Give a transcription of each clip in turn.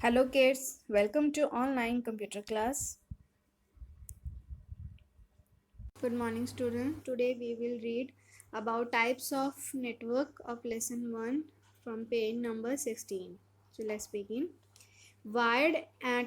Hello kids, welcome to online computer class. Good morning students. Today we will read about types of network of lesson 1 from page number 16. So let's begin. Wired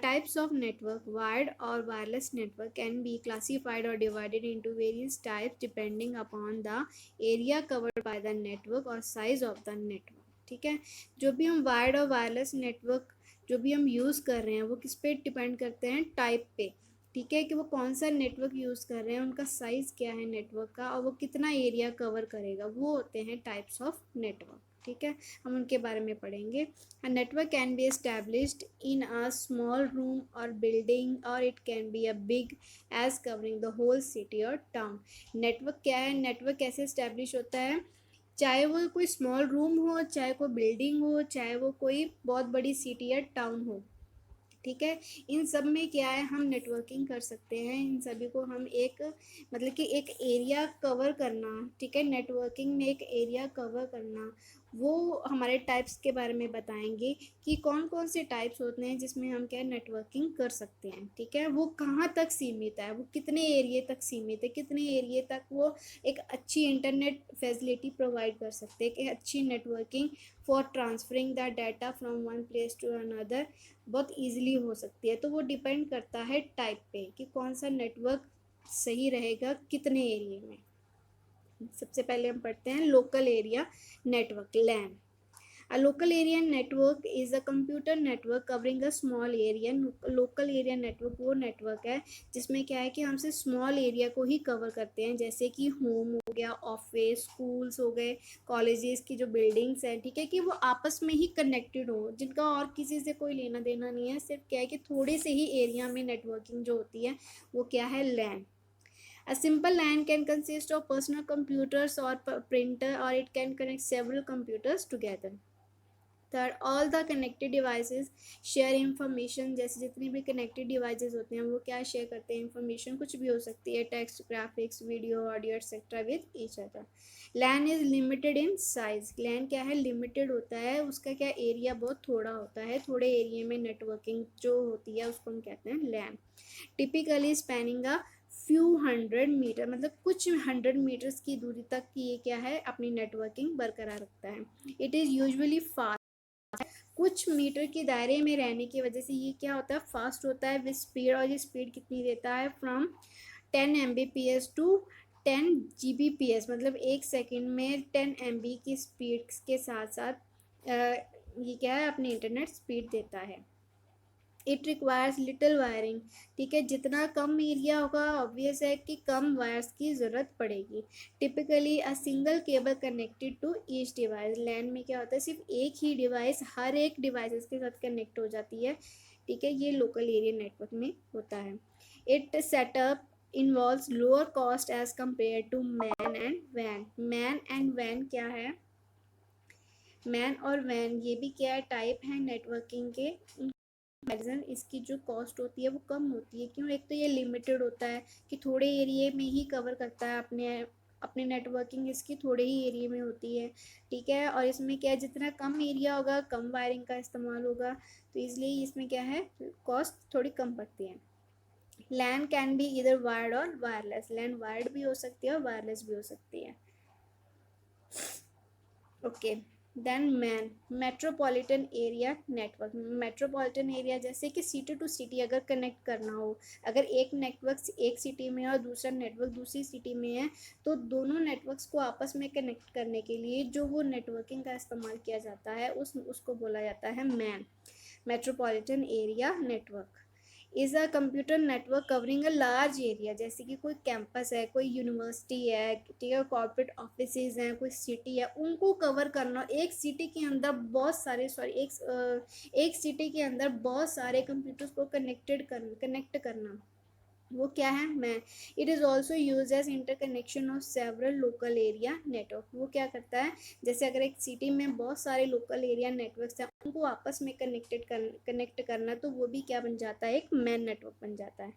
types of network. Wired or wireless network can be classified or divided into various types depending upon the area covered by the network or size of the network. ठीक है, जो भी हम wired और wireless network जो भी हम use कर रहे हैं वो किस पे डिपेंड करते हैं, टाइप पे। ठीक है, कि वो कौन सा नेटवर्क यूज़ कर रहे हैं, उनका साइज़ क्या है नेटवर्क का, और वो कितना एरिया कवर करेगा, वो होते हैं टाइप्स ऑफ नेटवर्क। ठीक है, हम उनके बारे में पढ़ेंगे। A network can be established in a small room or building, or it can be a big as covering the whole city or town. Network क्या है, नेटवर्क कैसे इस्टेब्लिश होता है, चाहे वो कोई स्मॉल रूम हो, चाहे कोई बिल्डिंग हो, चाहे वो कोई बहुत बड़ी सिटी या टाउन हो। ठीक है, इन सब में क्या है, हम नेटवर्किंग कर सकते हैं। इन सभी को हम एक मतलब कि एक एरिया कवर करना, ठीक है, नेटवर्किंग में एक एरिया कवर करना, वो हमारे टाइप्स के बारे में बताएंगे कि कौन कौन से टाइप्स होते हैं जिसमें हम क्या नेटवर्किंग कर सकते हैं। ठीक है, वो कहाँ तक सीमित है, वो कितने एरिए तक सीमित है, कितने एरिए तक वो एक अच्छी इंटरनेट फैसिलिटी प्रोवाइड कर सकते हैं, एक अच्छी networking for transferring the data from one place to another बहुत ईजिली हो सकती है। तो वो डिपेंड करता है टाइप पे कि कौन सा नेटवर्क सही रहेगा कितने एरिया में। सबसे पहले हम पढ़ते हैं local area network, LAN. A local area network is a computer network covering a small area. Local area network वो नेटवर्क है जिसमें क्या है कि हम सिर्फ स्मॉल एरिया को ही कवर करते हैं, जैसे कि होम हो गया, ऑफिस, स्कूल्स हो गए, कॉलेजेस की जो बिल्डिंग्स हैं। ठीक है, कि वो आपस में ही कनेक्टेड हो, जिनका और किसी से कोई लेना देना नहीं है, सिर्फ क्या है कि थोड़े से ही एरिया में नेटवर्किंग जो होती है वो क्या है, लैन। A simple LAN can consist of personal computers or printer, or it can connect several computers together. Third, all the connected devices share information. जैसे जितनी भी कनेक्टेड डिवाइसेस होते हैं वो क्या शेयर करते हैं, इंफॉर्मेशन कुछ भी हो सकती है, text, graphics, video, audio etcetera with each other. LAN is limited in size. LAN क्या है, लिमिटेड होता है, उसका क्या एरिया बहुत थोड़ा होता है, थोड़े एरिया में नेटवर्किंग जो होती है उसको हम कहते हैं LAN. Typically spanning a few hundred metre, मतलब कुछ 100 मीटर्स की दूरी तक की ये क्या है, अपनी नेटवर्किंग बरकरार रखता है। इट इज़ यूजुअली फास्ट, कुछ मीटर के दायरे में रहने की वजह से ये क्या होता है, फास्ट होता है विद स्पीड। और ये स्पीड कितनी देता है, फ्रॉम 10 Mbps टू 10 Gbps, मतलब 1 सेकेंड में 10 MB की स्पीड के साथ साथ ये क्या है, अपनी इंटरनेट स्पीड देता है। It requires little wiring. ठीक है, जितना कम एरिया होगा ऑब्वियस है कि कम वायर्स की ज़रूरत पड़ेगी। Typically a single cable connected to each device. LAN में क्या होता है, सिर्फ एक ही डिवाइस हर एक डिवाइसेस के साथ कनेक्ट हो जाती है। ठीक है, ये लोकल एरिया नेटवर्क में होता है। It setup involves lower cost as compare to MAN and वैन। मैन एंड वैन क्या है, मैन और वैन ये भी क्या है, टाइप है नेटवर्किंग के। कंपैरिजन इसकी जो कॉस्ट होती है वो कम होती है। क्यों, एक तो ये लिमिटेड होता है कि थोड़े एरिया में ही कवर करता है, अपने नेटवर्किंग इसकी थोड़े ही एरिया में होती है। ठीक है, और इसमें क्या है, जितना कम एरिया होगा कम वायरिंग का इस्तेमाल होगा, तो इसलिए इसमें क्या है, कॉस्ट थोड़ी कम पड़ती है। लैन कैन बी इधर वायर्ड और वायरलेस। लैन वायर्ड भी हो सकती है और वायरलेस भी हो सकती है। Okay, then MAN, metropolitan area network. Metropolitan area जैसे कि सिटी टू सिटी अगर कनेक्ट करना हो, अगर एक नेटवर्क एक सिटी में है और दूसरा नेटवर्क दूसरी सिटी में है, तो दोनों नेटवर्क्स को आपस में कनेक्ट करने के लिए जो वो नेटवर्किंग का इस्तेमाल किया जाता है उसको बोला जाता है man. Metropolitan area network is a computer network covering a large area. जैसे कि कोई कैंपस है, कोई यूनिवर्सिटी है, ठीक है, कॉर्पोरेट ऑफिसेज हैं, कोई सिटी है, उनको कवर करना। एक सिटी के अंदर बहुत सारे एक सिटी के अंदर बहुत सारे कंप्यूटर्स को कनेक्ट करना, वो क्या है, MAN. It is also use as interconnection of several local area network. वो क्या करता है, जैसे अगर एक सिटी में बहुत सारे लोकल एरिया नेटवर्क्स हैं, उनको आपस में कनेक्ट करना, तो वो भी क्या बन जाता है, एक मैन नेटवर्क बन जाता है।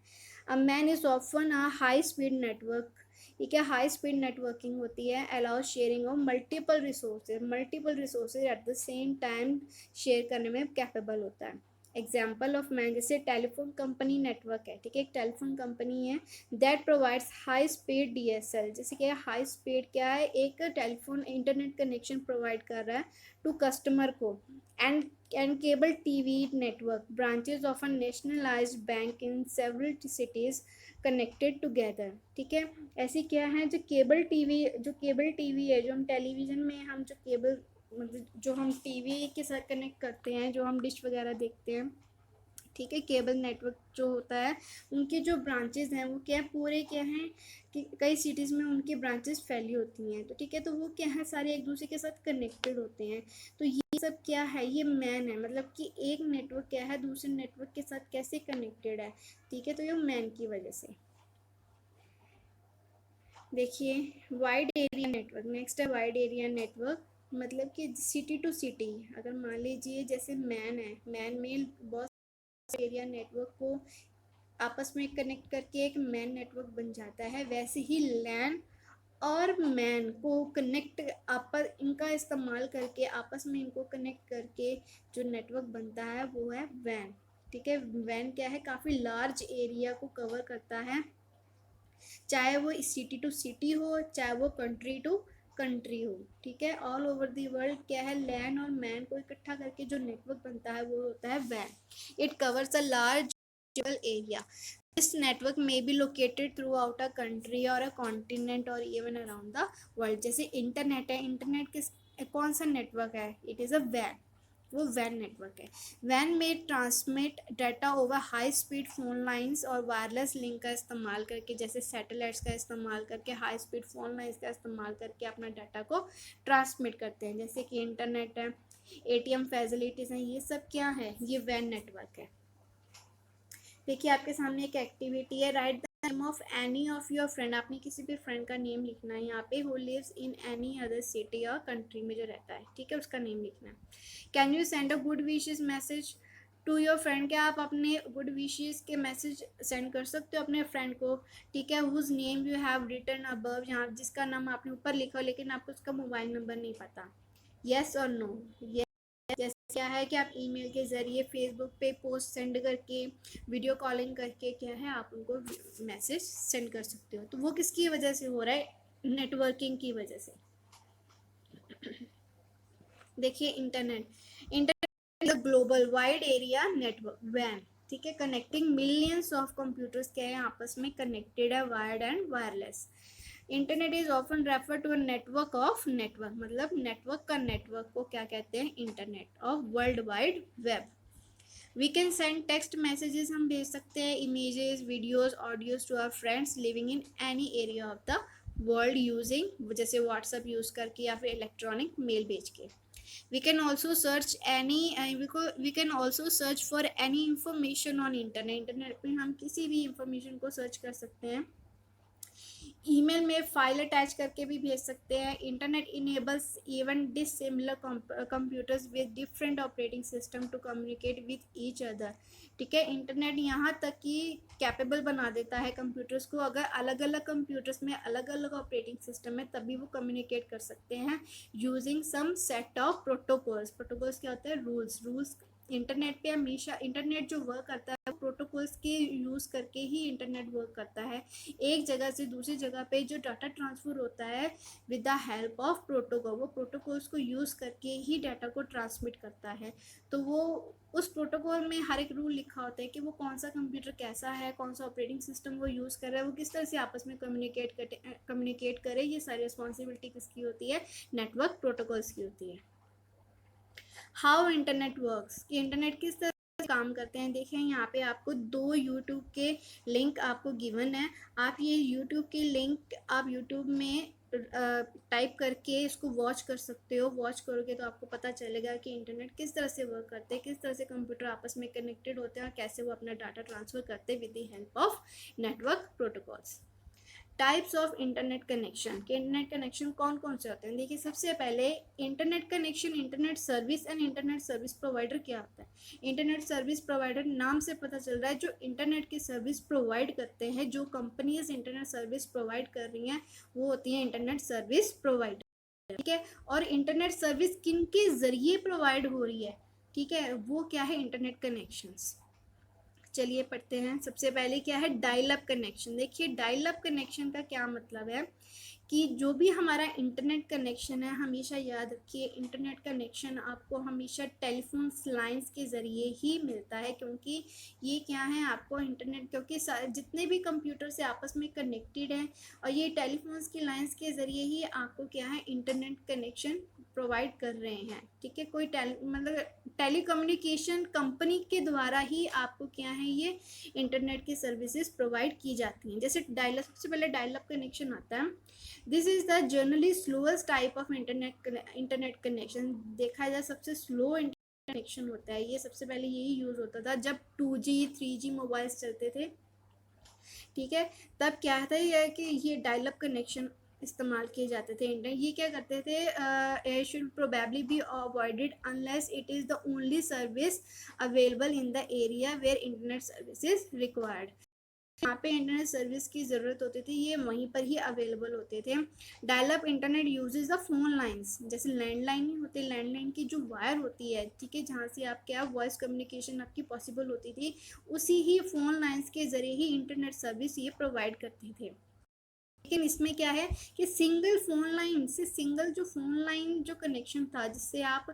A man is often a high speed network. ये क्या, हाई स्पीड नेटवर्किंग होती है, allow sharing of multiple resources eight the same time share करने में कैपेबल होता है। एग्जाम्पल ऑफ मैन, जैसे टेलीफोन कंपनी नेटवर्क है, ठीक है, एक टेलीफोन कंपनी है that provides high speed DSL, जैसे कि हाई स्पीड क्या है, एक टेलीफोन इंटरनेट कनेक्शन प्रोवाइड कर रहा है टू कस्टमर को। And cable TV network branches of a nationalised bank in several cities connected together, ठीक है। ऐसी क्या है, जो केबल टीवी है, जो हम टेलीविज़न में हम जो केबल मतलब जो हम टीवी के साथ कनेक्ट करते हैं, जो हम डिश वगैरह देखते हैं, ठीक है, केबल नेटवर्क जो होता है, उनके जो ब्रांचेस हैं वो क्या है, पूरे क्या हैं कि कई सिटीज़ में उनकी ब्रांचेस फैली होती हैं, तो ठीक है, तो वो क्या है, सारे एक दूसरे के साथ कनेक्टेड होते हैं। तो ये सब क्या है, ये मैन है, मतलब कि एक नेटवर्क क्या है दूसरे नेटवर्क के साथ कैसे कनेक्टेड है, ठीक है, तो ये मैन की वजह से। देखिए वाइड एरिया नेटवर्क, नेक्स्ट है वाइड एरिया नेटवर्क, मतलब कि सिटी टू सिटी, अगर मान लीजिए जैसे मैन है, मैन में बहुत एरिया नेटवर्क को आपस में कनेक्ट करके एक मैन नेटवर्क बन जाता है, वैसे ही लैन और मैन को कनेक्ट आपस इनका इस्तेमाल करके आपस में इनको कनेक्ट करके जो नेटवर्क बनता है वो है वैन, ठीक है। वैन क्या है, काफ़ी लार्ज एरिया को कवर करता है, चाहे वो सिटी टू सिटी हो, चाहे वो कंट्री टू कंट्री हो, ठीक है। ऑल ओवर दी वर्ल्ड क्या है, लैंड और मैन को इकट्ठा करके जो नेटवर्क बनता है वो होता है वैन। It covers a large area. This network may be located throughout a country और अ कॉन्टिनेंट और इवन अराउंड द वर्ल्ड। जैसे इंटरनेट है, इंटरनेट किस कौन सा नेटवर्क है, इट इज़ अ वैन, वो वैन नेटवर्क है। वैन में transmit data over high speed phone lines और वायरलेस लिंक का इस्तेमाल करके, जैसे सैटेलाइट्स का इस्तेमाल करके, हाई स्पीड फोन लाइंस का इस्तेमाल करके अपना डाटा को ट्रांसमिट करते हैं, जैसे कि इंटरनेट है, ATM फैसिलिटीज़ हैं, ये सब क्या है, ये वैन नेटवर्क है। देखिए आपके सामने एक एक्टिविटी है, right the name of any of your friend, आपने किसी भी फ्रेंड का नेम लिखना है यहाँ पे, who lives in any other city और कंट्री में जो रहता है, ठीक है, उसका नेम लिखना है। Can you send a good wishes message to your friend, क्या आप अपने गुड विशेस के मैसेज सेंड कर सकते हो अपने फ्रेंड को, ठीक है। Whose name you have written above, यहाँ जिसका नाम आपने ऊपर लिखा हो लेकिन आपको उसका मोबाइल नंबर नहीं पता, येस और नो। जैसे क्या है कि आप ईमेल के ज़रिए, फेसबुक पे पोस्ट सेंड करके, वीडियो कॉलिंग करके क्या है आप उनको मैसेज सेंड कर सकते हो। तो वो किसकी वजह से हो रहा है, नेटवर्किंग की वजह से। देखिए internet global wide area network वैन, ठीक है, कनेक्टिंग मिलियंस ऑफ कंप्यूटर्स क्या है आपस में कनेक्टेड है, wired and wireless. Internet is often refer to a network of network, मतलब नेटवर्क का नेटवर्क को क्या कहते हैं, internet of world wide web. We can send text messages, हम भेज सकते हैं images, videos, audios to our friends living in any area of the world using, जैसे व्हाट्सएप यूज़ करके या फिर इलेक्ट्रॉनिक मेल भेज के। we can also search any we can also search for any information on internet पे हम किसी भी इंफॉर्मेशन को सर्च कर सकते हैं। ईमेल में फाइल अटैच करके भी भेज सकते हैं। Internet enables even dissimilar computers with different operating system to communicate with each other, ठीक है। इंटरनेट यहाँ तक कि कैपेबल बना देता है कंप्यूटर्स को, अगर अलग अलग कंप्यूटर्स में अलग अलग ऑपरेटिंग सिस्टम है तभी वो कम्युनिकेट कर सकते हैं using some set of protocols. Protocols क्या होता है, रूल्स। इंटरनेट पे हमेशा इंटरनेट जो वर्क करता है प्रोटोकॉल्स के यूज़ करके ही इंटरनेट वर्क करता है। एक जगह से दूसरी जगह पे जो डाटा ट्रांसफ़र होता है with the help of protocol, वो प्रोटोकॉल्स को यूज़ करके ही डाटा को ट्रांसमिट करता है। तो वो उस प्रोटोकॉल में हर एक रूल लिखा होता है कि वो कौन सा कंप्यूटर कैसा है, कौन सा ऑपरेटिंग सिस्टम वो यूज़ कर रहा है, वो किस तरह से आपस में कम्युनिकेट करे, ये सारी रिस्पॉन्सिबिलिटी किसकी होती है, नेटवर्क प्रोटोकॉल्स की होती है। हाउ इंटरनेट वर्क्स, कि इंटरनेट किस तरह से काम करते हैं। देखें यहाँ पे आपको 2 यूट्यूब के लिंक आपको गिवन है, आप ये यूट्यूब के लिंक आप यूट्यूब में टाइप करके इसको वॉच कर सकते हो। वॉच करोगे तो आपको पता चलेगा कि इंटरनेट किस तरह से वर्क करते हैं, किस तरह से कंप्यूटर आपस में कनेक्टेड होते हैं और कैसे वो अपना डाटा ट्रांसफ़र करते हैं with the help of network protocols. Types of internet connection, के इंटरनेट कनेक्शन कौन कौन से होते हैं। देखिए सबसे पहले internet connection, internet service and internet service provider क्या होता है। इंटरनेट सर्विस प्रोवाइडर नाम से पता चल रहा है जो इंटरनेट की सर्विस प्रोवाइड करते हैं, जो कंपनीज इंटरनेट सर्विस प्रोवाइड कर रही हैं वो होती है इंटरनेट सर्विस प्रोवाइडर, ठीक है। और इंटरनेट सर्विस किन के ज़रिए प्रोवाइड हो रही है, ठीक है, वो क्या है, इंटरनेट कनेक्शंस। चलिए पढ़ते हैं। सबसे पहले क्या है, डायल अप कनेक्शन। देखिए डायल अप कनेक्शन का क्या मतलब है कि जो भी हमारा इंटरनेट कनेक्शन है, हमेशा याद रखिए इंटरनेट कनेक्शन आपको हमेशा टेलीफोन लाइंस के ज़रिए ही मिलता है, क्योंकि ये क्या है, आपको इंटरनेट, क्योंकि जितने भी कंप्यूटर से आपस में कनेक्टेड हैं और ये टेलीफोन्स की लाइंस के ज़रिए ही आपको क्या है, इंटरनेट कनेक्शन प्रोवाइड कर रहे हैं। ठीक है, कोई मतलब टेलीकम्युनिकेशन कंपनी के द्वारा ही आपको क्या है, ये इंटरनेट की सर्विसेज प्रोवाइड की जाती हैं। जैसे डायल, सबसे पहले डायल अप कनेक्शन आता है। This is the generally slowest type of internet connection. देखा जाए सबसे स्लो कनेक्शन होता है ये, सबसे पहले यही यूज होता था जब 2G 3G मोबाइल्स चलते थे। ठीक है, तब क्या था ये कि ये डायल अप कनेक्शन इस्तेमाल किए जाते थे। इंटरनेट ये क्या करते थे, it should probably be avoided unless it is the only service available in the area where internet service is required। यहाँ पे इंटरनेट सर्विस की ज़रूरत होती थी, ये वहीं पर ही अवेलेबल होते थे। Dial up internet uses the phone lines, जैसे लैंडलाइन नहीं होते, लैंडलाइन की जो वायर होती है, ठीक है, जहाँ से आप क्या वॉइस कम्युनिकेशन आपकी पॉसिबल होती थी, उसी ही फोन लाइंस के ज़रिए ही इंटरनेट सर्विस ये प्रोवाइड करते थे। लेकिन इसमें क्या है कि सिंगल फोन लाइन से, सिंगल जो फोन लाइन जो कनेक्शन था जिससे आप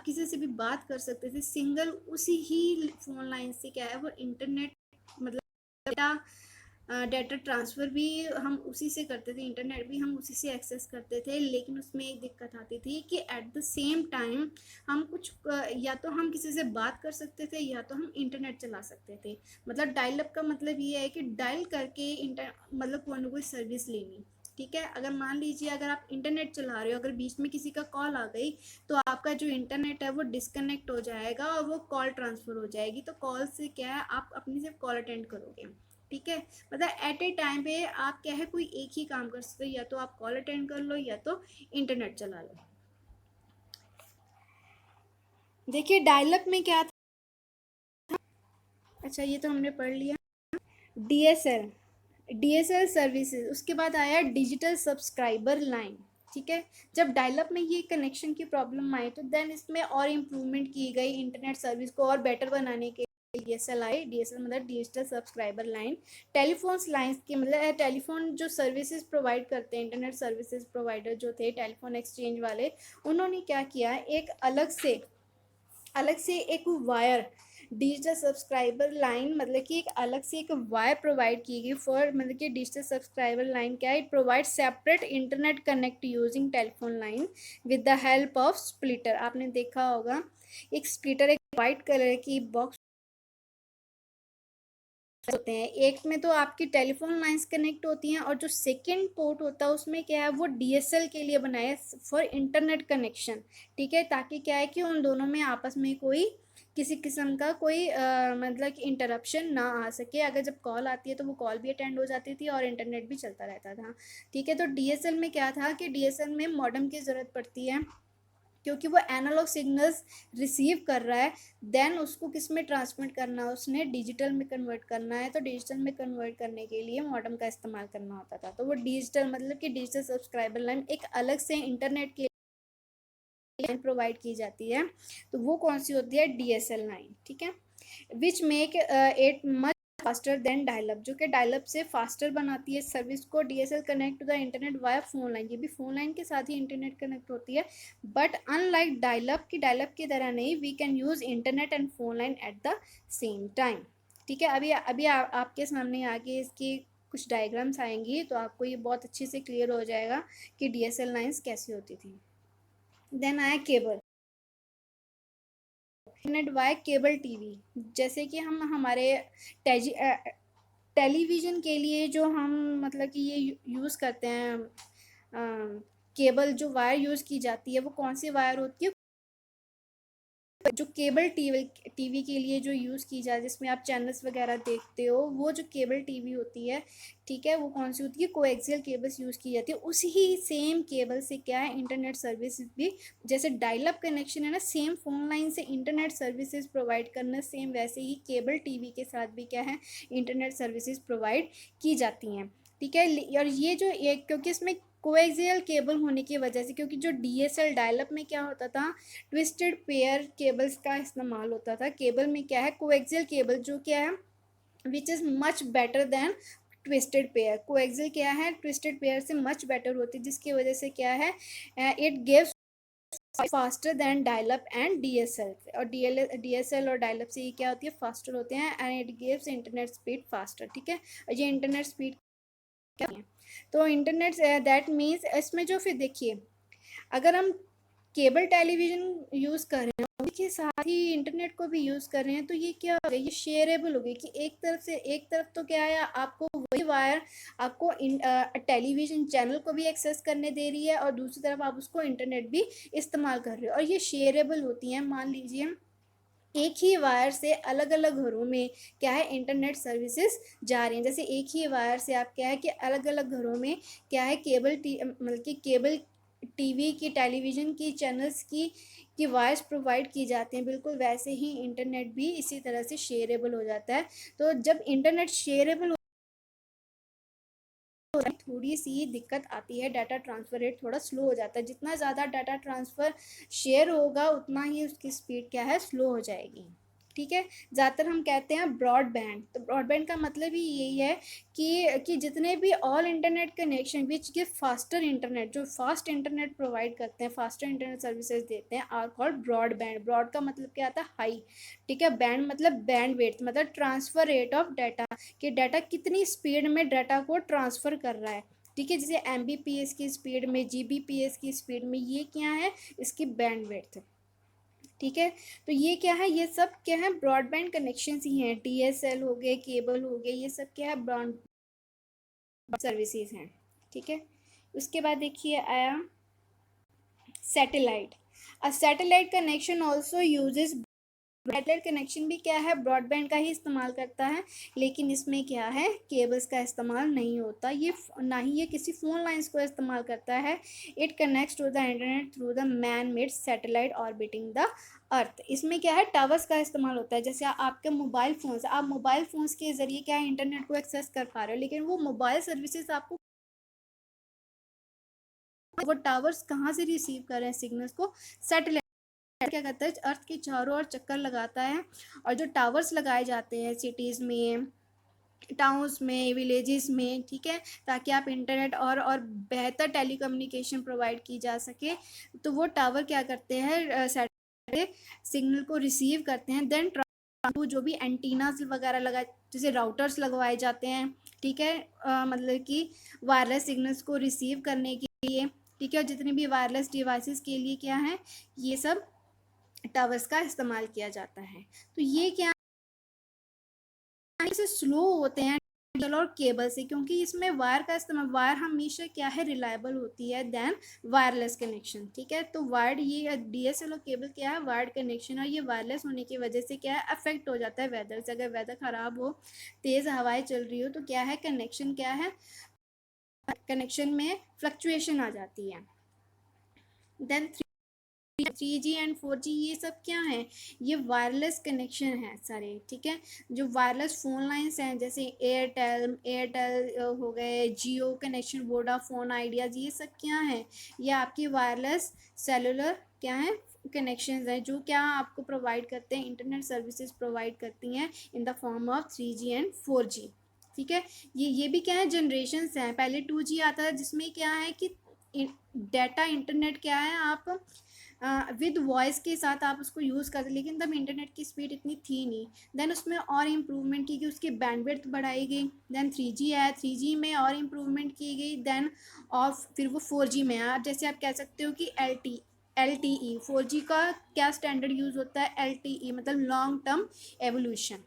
किसी से भी बात कर सकते थे, सिंगल उसी ही फोन लाइन से क्या है वो इंटरनेट, मतलब डाटा ट्रांसफ़र भी हम उसी से करते थे, इंटरनेट भी हम उसी से एक्सेस करते थे। लेकिन उसमें एक दिक्कत आती थी कि एट द सेम टाइम हम कुछ या तो हम किसी से बात कर सकते थे या तो हम इंटरनेट चला सकते थे। मतलब डायल अप का मतलब ये है कि डायल करके मतलब कोई ना कोई सर्विस लेनी। ठीक है, अगर मान लीजिए अगर आप इंटरनेट चला रहे हो, अगर बीच में किसी का कॉल आ गई तो आपका जो इंटरनेट है वो डिस्कनेक्ट हो जाएगा और वो कॉल ट्रांसफ़र हो जाएगी। तो कॉल से क्या है, आप अपनी सिर्फ कॉल अटेंड करोगे। ठीक है, मतलब एट ए टाइम पे आप क्या है कोई एक ही काम कर सकते हो, या तो आप कॉल अटेंड कर लो या तो इंटरनेट चला लो। देखिए डायल अप में क्या था, अच्छा ये तो हमने पढ़ लिया। डीएसएल, डीएसएल सर्विसेज, उसके बाद आया डिजिटल सब्सक्राइबर लाइन। ठीक है, जब डायल अप में ये कनेक्शन की प्रॉब्लम आई तो देन इसमें और इम्प्रूवमेंट की गई इंटरनेट सर्विस को और बेटर बनाने के। डीएसएल आई, डीएसएल मतलब digital subscriber line. Telephones lines की मतलब टेलीफोन जो सर्विसेज प्रोवाइड करते हैं, इंटरनेट सर्विसेज प्रोवाइडर जो थे टेलीफोन एक्सचेंज वाले, उन्होंने क्या किया, एक अलग से एक वायर, डिजिटल सब्सक्राइबर लाइन मतलब कि एक अलग से एक वायर प्रोवाइड की गई फॉर, मतलब कि डिजिटल सब्सक्राइबर लाइन क्या है, it provide separate internet connect using telephone line with the help of splitter. आपने देखा होगा एक स्प्लिटर, एक वाइट कलर की बॉक्स होते हैं, एक में तो आपकी टेलीफोन लाइंस कनेक्ट होती हैं और जो सेकंड पोर्ट होता है उसमें क्या है वो डीएसएल के लिए बनाया फॉर इंटरनेट कनेक्शन। ठीक है, ताकि क्या है कि उन दोनों में आपस में कोई किसी किस्म का कोई मतलब कि इंटरप्शन ना आ सके। अगर जब कॉल आती है तो वो कॉल भी अटेंड हो जाती थी और इंटरनेट भी चलता रहता था। ठीक है, तो डीएसएल में क्या था कि डीएसएल में मॉडेम की ज़रूरत पड़ती है, क्योंकि वो एनालॉग सिग्नल्स रिसीव कर रहा है, देन उसको किस में ट्रांसमिट करना है, उसने डिजिटल में कन्वर्ट करना है। तो डिजिटल में कन्वर्ट करने के लिए मॉडेम का इस्तेमाल करना होता था। तो वो डिजिटल मतलब कि डिजिटल सब्सक्राइबर लाइन एक अलग से इंटरनेट के लाइन प्रोवाइड की जाती है, तो वो कौन सी होती है, डीएसएल लाइन। ठीक है, which make it much faster than dial up, जो कि डायलअप से फास्टर बनाती है सर्विस को। DSL connect to the internet via phone line, ये भी फोन लाइन के साथ ही इंटरनेट कनेक्ट होती है, बट अनलाइक डायलअप की तरह नहीं, we can use internet and phone line at the same time. ठीक है, अभी आपके सामने आगे इसकी कुछ डायग्राम्स आएंगी तो आपको ये बहुत अच्छे से क्लियर हो जाएगा कि डीएसएल लाइंस कैसी होती थी। देन आया cable, internet via cable TV, जैसे कि हम हमारे टेलीविज़न के लिए जो हम मतलब कि ये यूज़ करते हैं, केबल जो वायर यूज़ की जाती है वो कौन सी वायर होती है, जो केबल टीवी के लिए जो यूज़ की जाए, जिसमें आप चैनल्स वगैरह देखते हो, वो जो केबल टीवी होती है, ठीक है, वो कौन सी होती है, कोएक्सियल केबल्स यूज़ की जाती है। उसी ही सेम केबल से क्या है इंटरनेट सर्विस भी, जैसे डायल अप कनेक्शन है ना, सेम फोन लाइन से इंटरनेट सर्विसेज प्रोवाइड करना, सेम वैसे ही केबल टीवी के साथ भी क्या है इंटरनेट सर्विसेज प्रोवाइड की जाती हैं। ठीक है, और ये जो एक, क्योंकि इसमें कोएक्सियल केबल होने की वजह से, क्योंकि जो डीएसएल डायलअप में क्या होता था, ट्विस्टेड पेयर केबल्स का इस्तेमाल होता था। केबल में क्या है, कोएक्सियल केबल जो क्या है which is much better than twisted pair. Coaxial क्या है, ट्विस्टेड पेयर से मच बेटर होती है, जिसकी वजह से क्या है, it gives faster than dial-up and DSL. और डीएसएल और डायलअप से ये क्या होती है, फास्टर होते हैं and it gives internet speed faster. ठीक है, और ये इंटरनेट स्पीड क्या है, तो इंटरनेट दैट मीन्स इसमें जो फिर देखिए, अगर हम केबल टेलीविज़न यूज़ कर रहे हैं उसके साथ ही इंटरनेट को भी यूज़ कर रहे हैं, तो ये क्या हो गया, ये शेयरेबल हो गई कि एक तरफ से, एक तरफ तो क्या है, आपको वही वायर आपको टेलीविज़न चैनल को भी एक्सेस करने दे रही है और दूसरी तरफ आप उसको इंटरनेट भी इस्तेमाल कर रहे हो, और ये शेयरेबल होती हैं। मान लीजिए एक ही वायर से अलग अलग घरों में क्या है, इंटरनेट सर्विसेज जा रही हैं। जैसे एक ही वायर से आप क्या है कि अलग अलग घरों में क्या है, मतलब कि केबल टीवी की, टेलीविज़न की चैनल्स की वायर्स प्रोवाइड की जाती हैं, बिल्कुल वैसे ही इंटरनेट भी इसी तरह से शेयरेबल हो जाता है। तो जब इंटरनेट शेयरेबल थोड़ी सी दिक्कत आती है, डाटा ट्रांसफ़र रेट थोड़ा स्लो हो जाता है। जितना ज़्यादा डाटा ट्रांसफ़र शेयर होगा उतना ही उसकी स्पीड क्या है, स्लो हो जाएगी। ठीक है, ज़्यादातर हम कहते हैं ब्रॉडबैंड, तो ब्रॉडबैंड का मतलब ही यही है कि जितने भी all internet connection which give faster internet, जो फास्ट इंटरनेट प्रोवाइड करते हैं, फास्टर इंटरनेट सर्विसेज देते हैं, आर कॉल्ड ब्रॉडबैंड। ब्रॉड का मतलब क्या आता है, हाई। ठीक है, बैंड मतलब बैंड वेट, मतलब ट्रांसफ़र रेट ऑफ डाटा, कि डाटा कितनी स्पीड में डाटा को ट्रांसफ़र कर रहा है। ठीक है, जैसे एमबीपीएस की स्पीड में, जीबीपीएस की स्पीड में, ये क्या है, इसकी बैंडविड्थ। ठीक है, तो ये क्या है, ये सब क्या है, ब्रॉडबैंड कनेक्शन ही हैं। डीएसएल हो गए, केबल हो गए, ये सब क्या है, ब्रॉड सर्विसेज हैं। ठीक है, उसके बाद देखिए आया satellite. A satellite connection also uses, satellite connection भी क्या है, ब्रॉडबैंड का ही इस्तेमाल करता है, लेकिन इसमें क्या है, केबल्स का इस्तेमाल नहीं होता, ये ना ही ये किसी फ़ोन लाइंस को इस्तेमाल करता है। It connects to the internet through the man made satellite orbiting the earth. इसमें क्या है, टावर्स का इस्तेमाल होता है। जैसे आपके मोबाइल फ़ोन्स, आप मोबाइल फ़ोन्स के ज़रिए क्या है, इंटरनेट को एक्सेस कर पा रहे हो, लेकिन वो मोबाइल सर्विसेज आपको, वो टावर्स कहाँ से रिसीव कर रहे हैं सिग्नल्स को, सैटेलाइट क्या करता है, अर्थ के चारों ओर चक्कर लगाता है, और जो टावर्स लगाए जाते हैं सिटीज़ में, टाउन्स में, विलेजेस में, ठीक है, ताकि आप इंटरनेट और बेहतर टेलीकम्युनिकेशन प्रोवाइड की जा सके, तो वो टावर क्या करते हैं, सैटेलाइट सिग्नल को रिसीव करते हैं, देन जो भी एंटीनास वगैरह लगा, जैसे राउटर्स लगवाए जाते हैं। ठीक है, मतलब कि वायरलेस सिग्नल्स को रिसीव करने के लिए। ठीक है, और जितने भी वायरलेस डिवाइसेस के लिए क्या है, ये सब टावर्स का इस्तेमाल किया जाता है। तो ये क्या से स्लो होते हैं डिजिटल और केबल से, क्योंकि इसमें वायर का इस्तेमाल, वायर हमेशा क्या है, रिलायबल होती है देन वायरलेस कनेक्शन। ठीक है, तो वायर्ड, ये डीएसएल और केबल क्या है, वायर्ड कनेक्शन, और ये वायरलेस होने की वजह से क्या है, अफेक्ट हो जाता है वेदर से। अगर वेदर ख़राब हो, तेज़ हवाएं चल रही हो, तो क्या है, कनेक्शन क्या है, कनेक्शन में फ्लक्चुएशन आ जाती है। देन 3G एंड 4G ये सब क्या है, ये वायरलेस कनेक्शन है सारे। ठीक है, जो वायरलेस फ़ोन लाइंस हैं, जैसे एयरटेल एयरटेल हो गए, जियो कनेक्शन, वोडाफोन, आइडियाज़, ये सब क्या है, ये आपकी वायरलेस सेलुलर क्या है, कनेक्शंस हैं, जो क्या आपको प्रोवाइड करते हैं, इंटरनेट सर्विसेज प्रोवाइड करती हैं in the form of 3G and 4G। ठीक है, ये भी क्या है, जनरेशन्स हैं। पहले 2G आता है, जिसमें क्या है कि डाटा इंटरनेट क्या है, आप विद वॉइस के साथ आप उसको यूज़ करते, लेकिन तब इंटरनेट की स्पीड इतनी थी नहीं। देन उसमें और इम्प्रूवमेंट की गई, उसकी बैंडविड्थ बढ़ाई गई। देन 3G आया, 3G में और इम्प्रूवमेंट की गई। देन और फिर वो 4G में आया। जैसे आप कह सकते हो कि LTE 4G का क्या स्टैंडर्ड यूज़ होता है, LTE मतलब लॉन्ग टर्म एवोल्यूशन।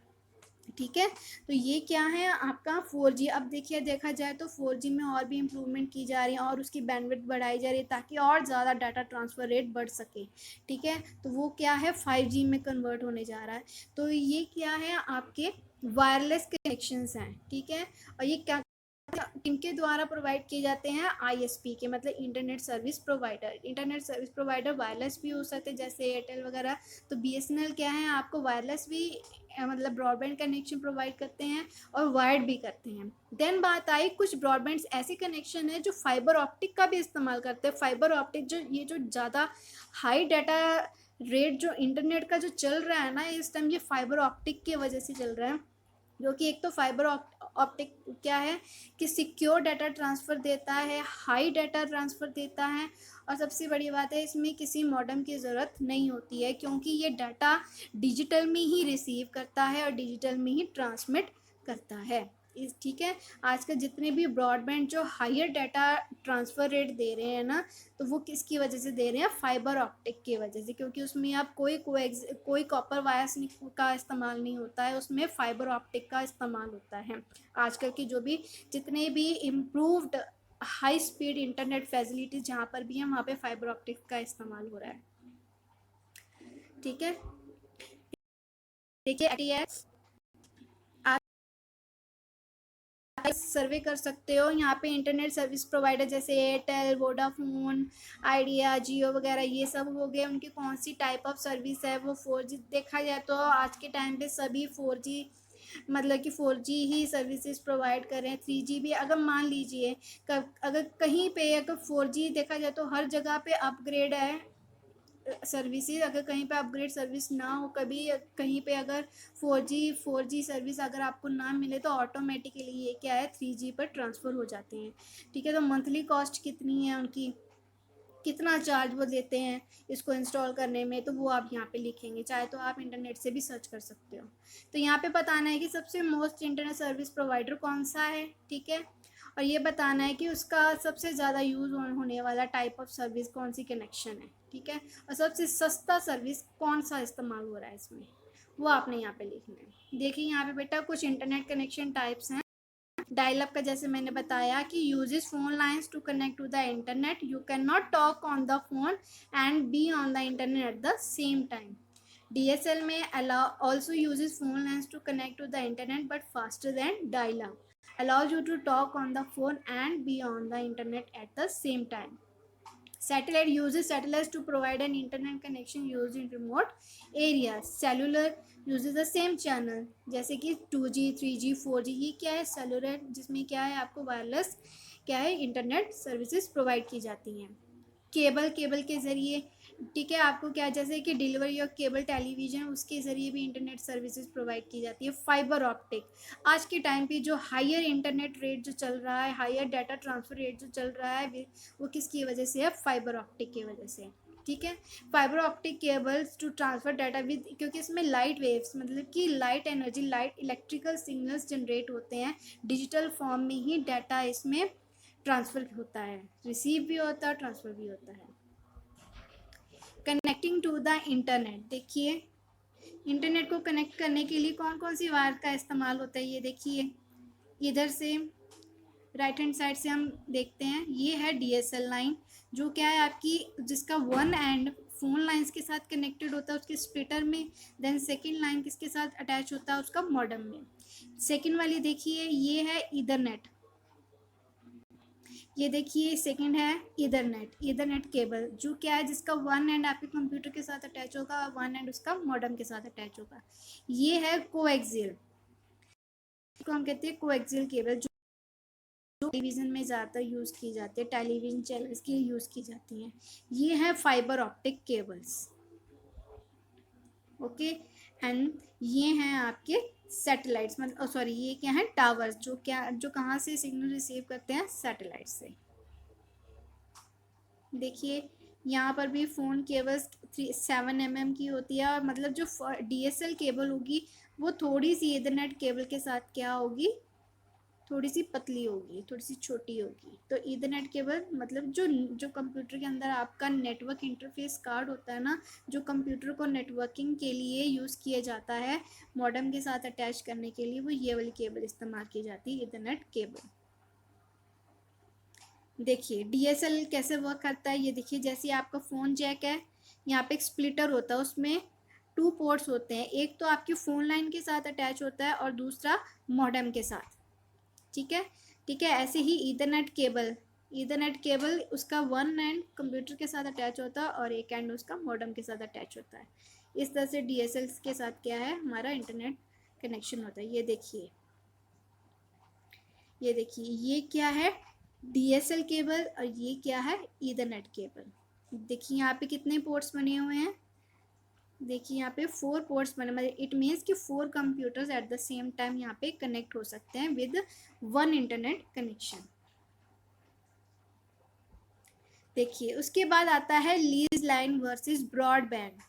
ठीक है, तो ये क्या है आपका 4G। अब देखिए, देखा जाए तो 4G में और भी इम्प्रूवमेंट की जा रही है और उसकी बैंडविड्थ बढ़ाई जा रही है, ताकि और ज़्यादा डाटा ट्रांसफ़र रेट बढ़ सके। ठीक है, तो वो क्या है, 5G में कन्वर्ट होने जा रहा है। तो ये क्या है, आपके वायरलेस कनेक्शंस हैं। ठीक है, और ये क्या किनके द्वारा प्रोवाइड किए जाते हैं, आईएसपी के, मतलब internet service provider. Internet service provider wireless भी हो सकते हैं जैसे एयरटेल वगैरह। तो बीएसएनएल क्या है, आपको वायरलेस भी मतलब ब्रॉडबैंड कनेक्शन प्रोवाइड करते हैं और वायर्ड भी करते हैं। देन बात आई, कुछ ब्रॉडबैंड ऐसे कनेक्शन है जो फाइबर ऑप्टिक का भी इस्तेमाल करते हैं। फाइबर ऑप्टिक जो ये जो ज़्यादा हाई डाटा रेट जो इंटरनेट का जो चल रहा है ना इस टाइम, ये फाइबर ऑप्टिक की वजह से चल रहा है। जो कि एक तो फाइबर ऑप्टिक क्या है कि सिक्योर डाटा ट्रांसफ़र देता है, हाई डाटा ट्रांसफ़र देता है, और सबसे बड़ी बात है इसमें किसी मॉडेम की ज़रूरत नहीं होती है क्योंकि ये डाटा डिजिटल में ही रिसीव करता है और डिजिटल में ही ट्रांसमिट करता है। इस ठीक है, आजकल जितने भी ब्रॉडबैंड जो हायर डाटा ट्रांसफ़र रेट दे रहे हैं ना, तो वो किसकी वजह से दे रहे हैं, फाइबर ऑप्टिक की वजह से, क्योंकि उसमें आप कोई कॉपर वायर्स का इस्तेमाल नहीं होता है, उसमें फाइबर ऑप्टिक का इस्तेमाल होता है। आजकल की जो भी जितने भी improved high speed internet facilities जहाँ पर भी हैं वहाँ पे फाइबर ऑप्टिक का इस्तेमाल हो रहा है। ठीक है, देखिए सर्वे कर सकते हो। यहाँ पे इंटरनेट सर्विस प्रोवाइडर जैसे एयरटेल, वोडाफोन, आइडिया, जियो वगैरह ये सब हो गए, उनकी कौन सी टाइप ऑफ सर्विस है वो 4G। देखा जाए तो आज के टाइम पे सभी 4G मतलब कि 4G ही सर्विसेज प्रोवाइड कर रहे हैं। 3G भी अगर मान लीजिए अगर कहीं पे अगर 4G देखा जाए तो हर जगह पे अपग्रेड है सर्विसेज। अगर कहीं पे अपग्रेड सर्विस ना हो, कभी कहीं पे अगर 4G सर्विस अगर आपको ना मिले तो ऑटोमेटिकली ये क्या है 3G पर ट्रांसफ़र हो जाते हैं। ठीक है, तो मंथली कॉस्ट कितनी है उनकी, कितना चार्ज वो देते हैं इसको इंस्टॉल करने में, तो वो आप यहाँ पे लिखेंगे। चाहे तो आप इंटरनेट से भी सर्च कर सकते हो। तो यहाँ पे बताना है कि सबसे मोस्ट इंटरनेट सर्विस प्रोवाइडर कौन सा है। ठीक है, और ये बताना है कि उसका सबसे ज़्यादा यूज़ होने वाला टाइप ऑफ सर्विस कौन सी कनेक्शन है। ठीक है, और सबसे सस्ता सर्विस कौन सा इस्तेमाल हो रहा है इसमें, वो आपने यहाँ पे लिखना है। देखिए यहाँ पे बेटा कुछ इंटरनेट कनेक्शन टाइप्स हैं। डायल अप का जैसे मैंने बताया कि uses phone lines to connect to the internet, you can not talk on the phone and be on the internet at the same time. DSL में also uses phone lines to connect to the internet but faster than dial-up. Allows you to talk on the phone and be on the internet at the same time. Satellite uses satellites to provide an internet connection used in remote areas. Cellular uses the same channel जैसे कि 2G 3G 4G, ये क्या है cellular, जिसमें क्या है आपको wireless क्या है इंटरनेट सर्विसेज प्रोवाइड की जाती हैं। केबल के ज़रिए, ठीक है, आपको क्या जैसे कि डिलीवरी ऑफ केबल टेलीविज़न उसके ज़रिए भी इंटरनेट सर्विसेज प्रोवाइड की जाती है। फाइबर ऑप्टिक, आज के टाइम पे जो हायर इंटरनेट रेट जो चल रहा है, हायर डाटा ट्रांसफ़र रेट जो चल रहा है वो किसकी वजह से है, फाइबर ऑप्टिक की वजह से। ठीक है, fibre optic cables to transfer data with, क्योंकि इसमें लाइट वेव्स मतलब कि light energy, light electrical signals generate होते हैं डिजिटल फॉर्म में ही डाटा इसमें ट्रांसफ़र होता है, रिसीव भी होता है, ट्रांसफ़र भी होता है। कनेक्टिंग टू द इंटरनेट, देखिए इंटरनेट को कनेक्ट करने के लिए कौन कौन सी वायर का इस्तेमाल होता है, ये देखिए इधर से राइट हैंड साइड से हम देखते हैं, ये है DSL लाइन जो क्या है आपकी, जिसका वन एंड फ़ोन लाइंस के साथ कनेक्टेड होता है उसके स्प्लिटर में। देन सेकेंड लाइन किसके साथ अटैच होता है, उसका मॉडेम में। सेकेंड वाली देखिए ये है ईथरनेट, ये देखिए सेकंड है ईथरनेट केबल जो क्या है जिसका वन एंड आपके कंप्यूटर के साथ अटैच होगा, वन एंड उसका मॉडेम के साथ अटैच होगा। ये है कोएक्सियल, इसको हम कहते हैं कोएक्सियल केबल, जो टेलीविज़न में ज़्यादातर यूज़ की जाती है, टेलीविज़न चैनल्स के लिए यूज़ की जाती हैं। ये है fibre optic cables. Okay, and ये हैं आपके सैटेलाइट्स, मतलब सॉरी ये क्या है टावर्स, जो कहाँ से सिग्नल रिसीव करते हैं, सैटेलाइट से। देखिए यहाँ पर भी फ़ोन केबल्स 7 mm की होती है, और मतलब जो DSL केबल होगी वो थोड़ी सी ईथरनेट केबल के साथ क्या होगी, थोड़ी सी पतली होगी, थोड़ी सी छोटी होगी। तो ईथरनेट केबल मतलब जो कंप्यूटर के अंदर आपका नेटवर्क इंटरफेस कार्ड होता है ना, जो कंप्यूटर को नेटवर्किंग के लिए यूज़ किया जाता है मॉडेम के साथ अटैच करने के लिए, वो ये वाली केबल इस्तेमाल की जाती है, ईथरनेट केबल। देखिए DSL कैसे वर्क करता है, ये देखिए जैसे आपका फ़ोन जैक है, यहाँ पे एक स्प्लिटर होता है, उसमें 2 पोर्ट्स होते हैं, एक तो आपकी फ़ोन लाइन के साथ अटैच होता है और दूसरा मॉडेम के साथ। ठीक है, ठीक है। ऐसे ही ईथरनेट केबल उसका वन एंड कंप्यूटर के साथ अटैच होता है और एक एंड उसका मॉडेम के साथ अटैच होता है। इस तरह से डीएसएल के साथ क्या है, हमारा इंटरनेट कनेक्शन होता है। ये देखिए ये क्या है, डीएसएल केबल, और ये क्या है, ईथरनेट केबल। देखिए यहाँ पे कितने पोर्ट्स बने हुए हैं, देखिए यहाँ पे 4 पोर्ट्स बने, मतलब इट मीन्स कि 4 computers eight the same time यहाँ पे कनेक्ट हो सकते हैं विद वन इंटरनेट कनेक्शन। देखिए उसके बाद आता है lease line versus broadband.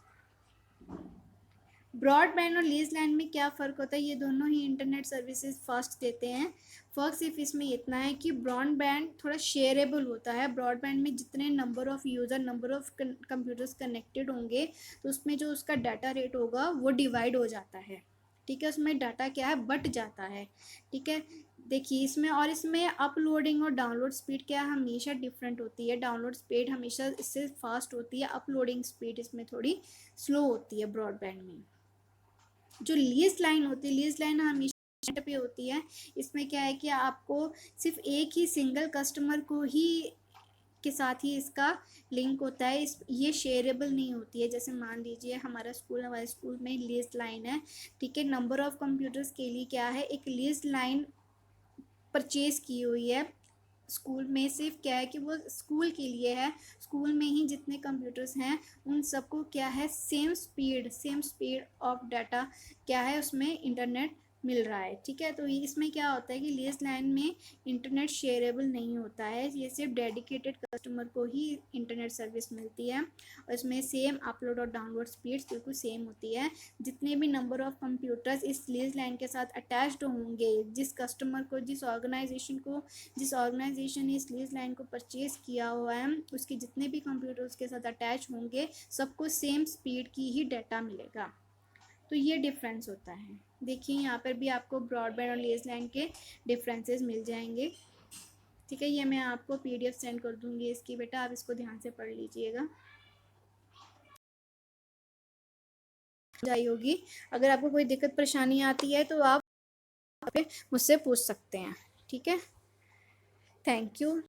Broadband और लीज लाइन में क्या फ़र्क होता है, ये दोनों ही इंटरनेट सर्विसेज फास्ट देते हैं। फ़र्क सिर्फ इसमें इतना है कि ब्रॉडबैंड थोड़ा शेयरेबल होता है। ब्रॉडबैंड में जितने number of user, number of computers connected होंगे तो उसमें जो उसका डाटा रेट होगा वो डिवाइड हो जाता है। ठीक है, उसमें डाटा क्या है, बट जाता है। ठीक है, देखिए इसमें अपलोडिंग और डाउनलोड स्पीड क्या हमेशा डिफरेंट होती है। डाउनलोड स्पीड हमेशा इससे फास्ट होती है, अपलोडिंग स्पीड इसमें थोड़ी स्लो होती है ब्रॉडबैंड में। जो लीज लाइन होती है, लीज लाइन हमेशा पे होती है। इसमें क्या है कि आपको सिर्फ एक ही सिंगल कस्टमर को ही के साथ ही इसका लिंक होता है। ये शेयरेबल नहीं होती है। जैसे मान लीजिए हमारे स्कूल में लीज लाइन है, ठीक है, नंबर ऑफ़ कंप्यूटर्स के लिए क्या है, एक लीज लाइन परचेज की हुई है स्कूल में। सिर्फ क्या है कि वो स्कूल के लिए है, स्कूल में ही जितने कंप्यूटर्स हैं उन सबको क्या है, सेम स्पीड ऑफ डाटा क्या है उसमें इंटरनेट मिल रहा है। ठीक है, तो इसमें क्या होता है कि लीज लाइन में इंटरनेट शेयरेबल नहीं होता है, ये सिर्फ डेडिकेटेड कस्टमर को ही इंटरनेट सर्विस मिलती है। और इसमें सेम अपलोड और डाउनलोड स्पीड्स बिल्कुल सेम होती है। जितने भी नंबर ऑफ़ कंप्यूटर्स इस लीज लाइन के साथ अटैच्ड होंगे, जिस कस्टमर को, जिस ऑर्गेनाइजेशन ने इस लीज लाइन को परचेज़ किया हुआ है, उसके जितने भी कंप्यूटर उसके साथ अटैच होंगे सबको सेम स्पीड की ही डाटा मिलेगा। तो ये डिफरेंस होता है। देखिए यहाँ पर भी आपको ब्रॉडबैंड और लीज लाइन के डिफरेंसेस मिल जाएंगे। ठीक है, ये मैं आपको पीडीएफ सेंड कर दूँगी इसकी, बेटा आप इसको ध्यान से पढ़ लीजिएगा, होगी। अगर आपको कोई दिक्कत परेशानी आती है तो आप मुझसे पूछ सकते हैं। ठीक है, थैंक यू।